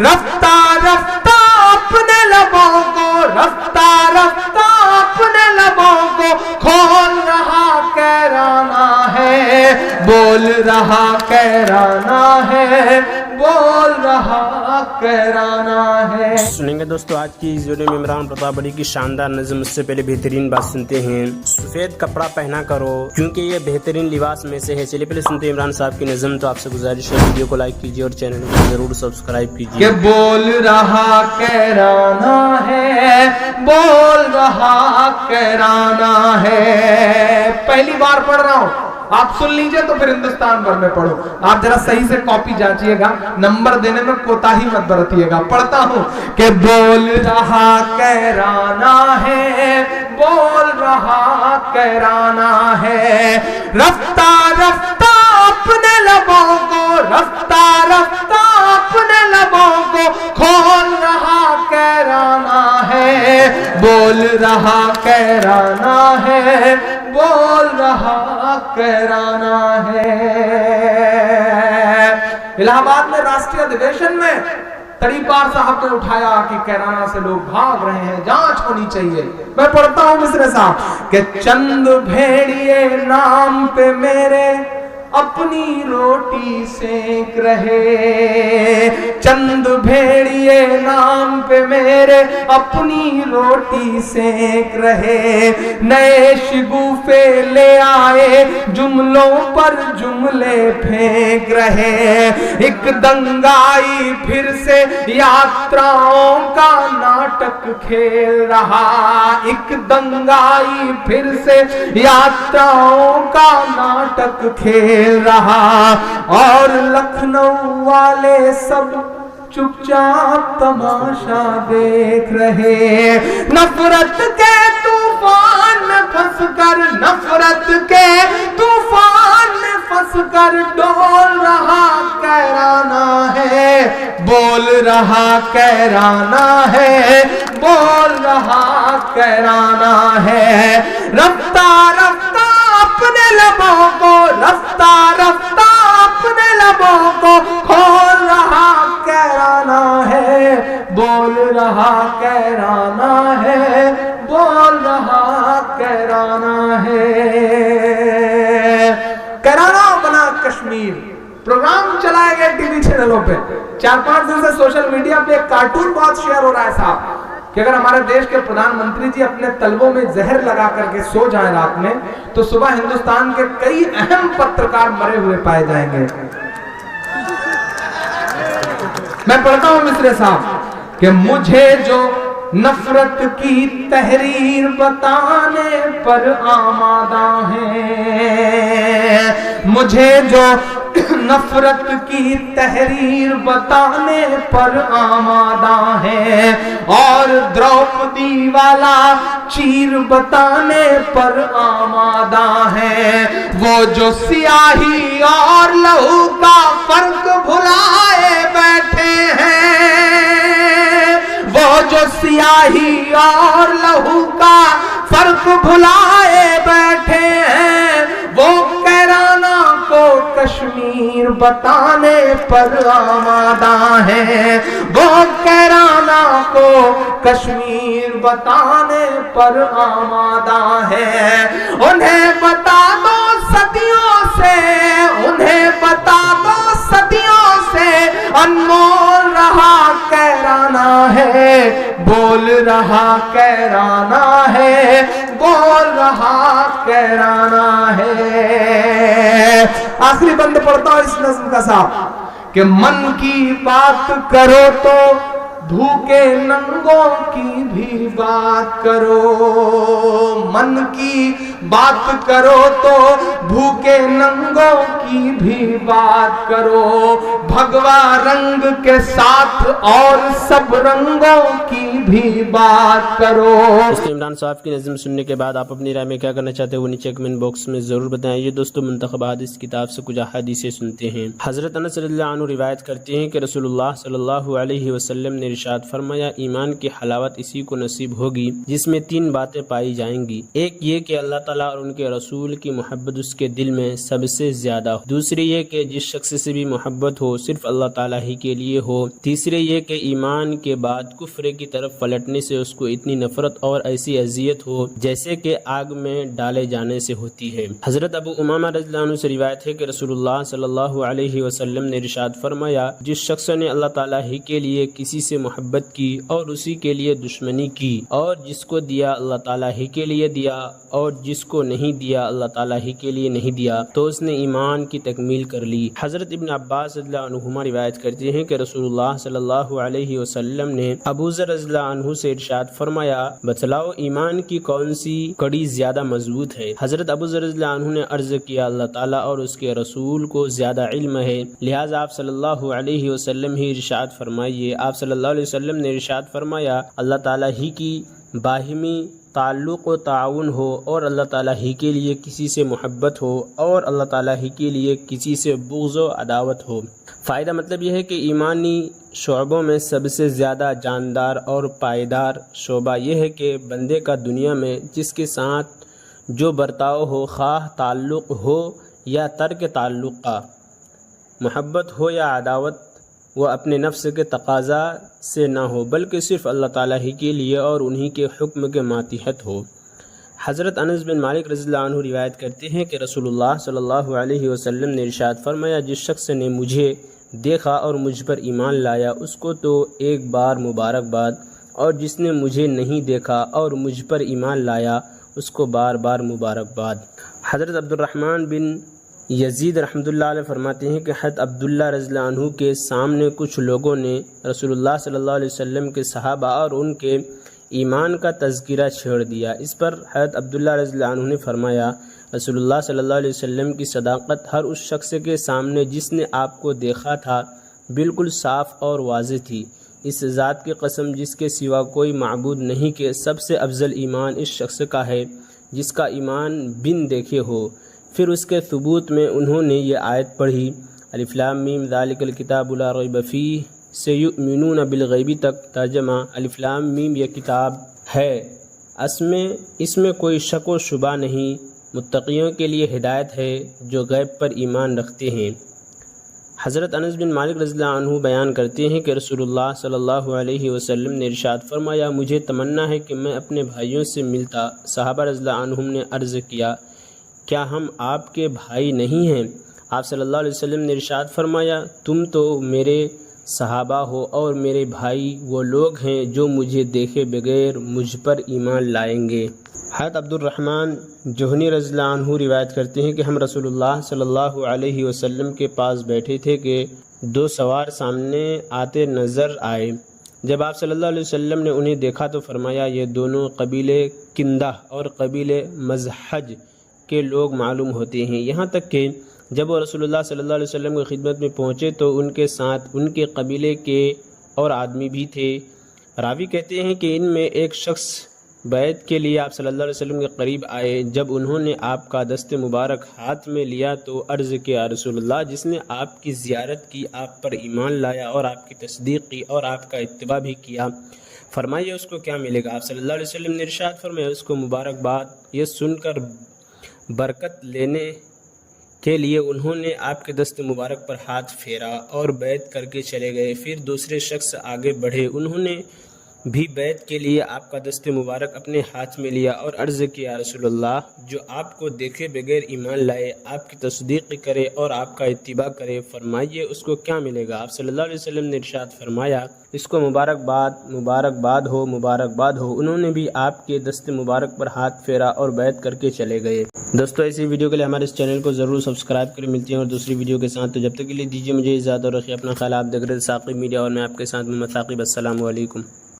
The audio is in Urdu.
رفتہ رفتہ اپنے لبوں کو، رفتہ رفتہ اپنے لبوں کو کھول رہا کہرانا ہے، بول رہا کہرانا ہے، بول رہا کہرانا ہے۔ سنیں گے دوستو آج کی اس ویڈیو میں عمران پرتاپ بڑی کی شاندار نظم۔ اس سے پہلے بہترین بات سنتے ہیں، سفید کپڑا پہنا کرو کیونکہ یہ بہترین لباس میں سے ہے۔ چلیے پہلے سنتے ہیں عمران صاحب کی نظم۔ تو آپ سے گزارش ہے ویڈیو کو لائک کیجیے اور چینل کو ضرور سبسکرائب کیجیے۔ کہ بول رہا کہرانا ہے، بول رہا کہرانا ہے۔ پہلی بار پڑھ رہا ہوں، آپ سن لیجئے تو پھر ہندوستان بھر میں پڑھو۔ آپ ذرا صحیح سے کاپی جانچیے گا، نمبر دینے میں کوتاہی مت برتیے گا۔ پڑھتا ہوں کہ بول رہا کہرانا ہے، بول رہا کہرانا ہے، رفتہ رفتہ اپنے لبوں کو، رفتہ رفتہ اپنے لبوں کو کھول رہا کہرانا ہے، بول رہا کہرانا ہے، بول رہا کہرانا ہے۔ الہ آباد میں راشٹریہ ادھیویشن میں تڑیپار صاحب نے اٹھایا کہ کہرانا سے لوگ بھاگ رہے ہیں، جانچ ہونی چاہیے۔ میں پڑھتا ہوں مصرع صاحب کہ چند بھیڑیے نام پہ میرے اپنی روٹی سینک رہے، چند بھیڑیے نام پہ میرے اپنی روٹی سینک رہے، نئے شگوفے لے آئے جملوں پر جملے پھینک رہے، ایک دنگائی پھر سے یاتراؤں کا ناٹک کھیل رہا، ایک دنگائی پھر سے یاتراؤں کا ناٹک کھیل رہا، اور لکھنؤ والے سب چپ چاپ تماشا دیکھ رہے، نفرت کے طوفان میں پھنس کر، نفرت کے طوفان میں پھنس کر ڈول رہا کہرانا ہے، بول رہا کہرانا ہے، بول رہا کہرانا ہے، رفتہ رفتہ اپنے لبوں کو، رفتہ رفتہ اپنے لبوں کو کھول رہا کہرانا ہے، بول رہا کہرانا ہے، بول رہا کہرانا ہے۔ کہرانا بنا کشمیر پروگرام چلائے گئے ٹی وی چینلوں پہ۔ 4-5 دن سے سوشل میڈیا پہ ایک کارٹون بہت شیئر ہو رہا ہے صاحب کہ اگر ہمارے دیش کے پردھان منتری جی اپنے طلبوں میں زہر لگا کر کے سو جائیں رات میں تو صبح ہندوستان کے کئی اہم پترکار مرے ہوئے پائے جائیں گے۔ میں پڑھتا ہوں مصرع صاحب کہ مجھے جو نفرت کی تحریر بتانے پر آمادہ ہیں، مجھے جو نفرت کی تحریر بتانے پر آمادہ ہیں، اور دروپدی والا چیر بتانے پر آمادہ ہیں، وہ جو سیاہی اور لہو کا فرق بھلائے بیٹھے ہیں، وہ جو سیاہی اور لہو کا فرق بھلائے بیٹھے ہیں، وہ کہرانا کو کشمیر بتانے پر آمادہ ہیں، وہ کہرانا کو کشمیر بتانے پر آمادہ ہیں، انہیں بتا دو صدیوں سے، انہیں بتا دو صدیوں سے انمول رہا کہرانا ہے، بول رہا کہرانا ہے، بول رہا کہرانا ہے۔ آخری بند پڑھتا ہوں اس نظم کا صاحب کہ من کی بات کرو تو بھوکے ننگوں کی بھی بات کرو، من کی بات کرو تو بھوکے ننگوں کی بھی بات کرو، بھگوا رنگ کے ساتھ اور سب رنگوں کی بھی بات کرو۔ دوستو عمران صاحب کی نظم سننے کے بعد آپ اپنی رائے میں کیا کرنا چاہتے ہیں وہ نیچے کمنٹ باکس میں ضرور بتائیں۔ یہ دوستو منتخب حدیث کتاب سے کچھ احادیث سنتے ہیں۔ حضرت انس رضی اللہ عنہ روایت کرتے ہیں کہ رسول اللہ صلی اللہ علیہ وسلم نے ارشاد فرمایا ایمان کی حلاوت اسی کو نصیب ہوگی جس میں 3 باتیں پائی جائیں گی۔ ایک یہ کہ اللہ تعالیٰ اور ان کے رسول کی محبت اس کے دل میں سب سے زیادہ ہو، دوسری یہ کہ جس شخص سے بھی محبت ہو صرف اللہ تعالیٰ ہی کے لیے ہو، تیسرے یہ کہ ایمان کے بعد کفر کی طرف پلٹنے سے اس کو اتنی نفرت اور ایسی اذیت ہو جیسے کہ آگ میں ڈالے جانے سے ہوتی ہے۔ حضرت ابو امامہ رضی اللہ عنہ سے روایت ہے کہ رسول اللہ صلی اللہ علیہ وسلم نے ارشاد فرمایا جس شخص نے اللہ تعالیٰ ہی کے لیے کسی سے محبت کی اور اسی کے لیے دشمنی کی، اور جس کو دیا اللہ تعالیٰ ہی کے لیے دیا اور جس کو نہیں دیا اللہ تعالیٰ ہی کے لیے نہیں دیا، تو اس نے ایمان کی تکمیل کر لی۔ حضرت ابن عباس رضی اللہ عنہما روایت کرتے ہیں کہ رسول اللہ صلی اللہ علیہ وسلم نے ابو ذر رضی اللہ عنہ سے ارشاد فرمایا بتلاؤ ایمان کی کون سی کڑی زیادہ مضبوط ہے؟ حضرت ابو ذر رضی اللہ عنہ نے عرض کیا اللہ تعالیٰ اور اس کے رسول کو زیادہ علم ہے، لہٰذا آپ صلی اللہ علیہ وسلم ہی ارشاد فرمائیے۔ آپ صلی اللہ علیہ وسلم نے ارشاد فرمایا اللہ تعالیٰ ہی کی باہمی تعلق و تعاون ہو اور اللہ تعالیٰ ہی کے لیے کسی سے محبت ہو اور اللہ تعالیٰ ہی کے لیے کسی سے بغض و عداوت ہو۔ فائدہ مطلب یہ ہے کہ ایمانی شعبوں میں سب سے زیادہ جاندار اور پائیدار شعبہ یہ ہے کہ بندے کا دنیا میں جس کے ساتھ جو برتاؤ ہو، خواہ تعلق ہو یا ترک تعلق کا، محبت ہو یا عداوت، وہ اپنے نفس کے تقاضا سے نہ ہو بلکہ صرف اللہ تعالیٰ ہی کے لیے اور انہی کے حکم کے ماتحت ہو۔ حضرت انس بن مالک رضی اللہ عنہ روایت کرتے ہیں کہ رسول اللہ صلی اللہ علیہ وسلم نے ارشاد فرمایا جس شخص نے مجھے دیکھا اور مجھ پر ایمان لایا اس کو تو ایک بار مبارکباد، اور جس نے مجھے نہیں دیکھا اور مجھ پر ایمان لایا اس کو بار بار مبارکباد۔ حضرت عبد الرحمن بن یزید رحمۃ اللہ علیہ فرماتے ہیں کہ حضرت عبداللہ رضی اللہ عنہ کے سامنے کچھ لوگوں نے رسول اللہ صلی اللہ علیہ وسلم کے صحابہ اور ان کے ایمان کا تذکرہ چھیڑ دیا۔ اس پر حضرت عبداللہ رضی اللہ عنہ نے فرمایا رسول اللہ صلی اللہ علیہ وسلم کی صداقت ہر اس شخص کے سامنے جس نے آپ کو دیکھا تھا بالکل صاف اور واضح تھی۔ اس ذات کی قسم جس کے سوا کوئی معبود نہیں کہ سب سے افضل ایمان اس شخص کا ہے جس کا ایمان بن دیکھے ہو۔ پھر اس کے ثبوت میں انہوں نے یہ آیت پڑھی الف لام میم ذالک الکتاب لا ریب فیہ سے یؤمنون بالغیب تک ترجمہ الف لام میم یہ کتاب ہے، اس میں کوئی شک و شبہ نہیں، متقیوں کے لیے ہدایت ہے جو غیب پر ایمان رکھتے ہیں۔ حضرت انس بن مالک رضی اللہ عنہ بیان کرتے ہیں کہ رسول اللہ صلی اللہ علیہ وسلم نے ارشاد فرمایا مجھے تمنا ہے کہ میں اپنے بھائیوں سے ملتا۔ صحابہ رضی اللہ عنہم نے عرض کیا کیا ہم آپ کے بھائی نہیں ہیں؟ آپ صلی اللہ علیہ وسلم نے ارشاد فرمایا تم تو میرے صحابہ ہو اور میرے بھائی وہ لوگ ہیں جو مجھے دیکھے بغیر مجھ پر ایمان لائیں گے۔ حضرت عبد الرحمن جوہنی رضی اللہ عنہ روایت کرتے ہیں کہ ہم رسول اللہ صلی اللہ علیہ وسلم کے پاس بیٹھے تھے کہ 2 سوار سامنے آتے نظر آئے۔ جب آپ صلی اللہ علیہ وسلم نے انہیں دیکھا تو فرمایا یہ دونوں قبیلے کندہ اور قبیلے مزحج کے لوگ معلوم ہوتے ہیں، یہاں تک کہ جب وہ رسول اللہ صلی اللہ علیہ وسلم کی خدمت میں پہنچے تو ان کے ساتھ ان کے قبیلے کے اور آدمی بھی تھے۔ راوی کہتے ہیں کہ ان میں ایک شخص بیعت کے لیے آپ صلی اللہ علیہ وسلم کے قریب آئے۔ جب انہوں نے آپ کا دست مبارک ہاتھ میں لیا تو عرض کیا رسول اللہ جس نے آپ کی زیارت کی، آپ پر ایمان لایا اور آپ کی تصدیق کی اور آپ کا اتباع بھی کیا، فرمائیے اس کو کیا ملے گا؟ آپ صلی اللہ علیہ وسلم نے ارشاد فرمایا اس کو مبارکباد۔ یہ سن کر برکت لینے کے لیے انہوں نے آپ کے دست مبارک پر ہاتھ پھیرا اور بیعت کر کے چلے گئے۔ پھر دوسرے شخص آگے بڑھے، انہوں نے بھی بیعت کے لیے آپ کا دست مبارک اپنے ہاتھ میں لیا اور عرض کیا رسول اللہ جو آپ کو دیکھے بغیر ایمان لائے، آپ کی تصدیق کرے اور آپ کا اتباع کرے، فرمائیے اس کو کیا ملے گا؟ آپ صلی اللہ علیہ وسلم نے ارشاد فرمایا اس کو مبارکباد ہو، مبارکباد ہو۔ انہوں نے بھی آپ کے دست مبارک پر ہاتھ پھیرا اور بیعت کر کے چلے گئے۔ دوستو ایسی ویڈیو کے لیے ہمارے اس چینل کو ضرور سبسکرائب کریں۔ ملتے ہیں اور دوسری ویڈیو کے ساتھ، تو جب تک کے لیے دیجیے مجھے اجازت اور رکھیے اپنا خیال۔ آپ دیکھ رہے ہیں ثاقب میڈیا اور میں آپ کے ساتھ محمد ثاقب۔ السلام علیکم۔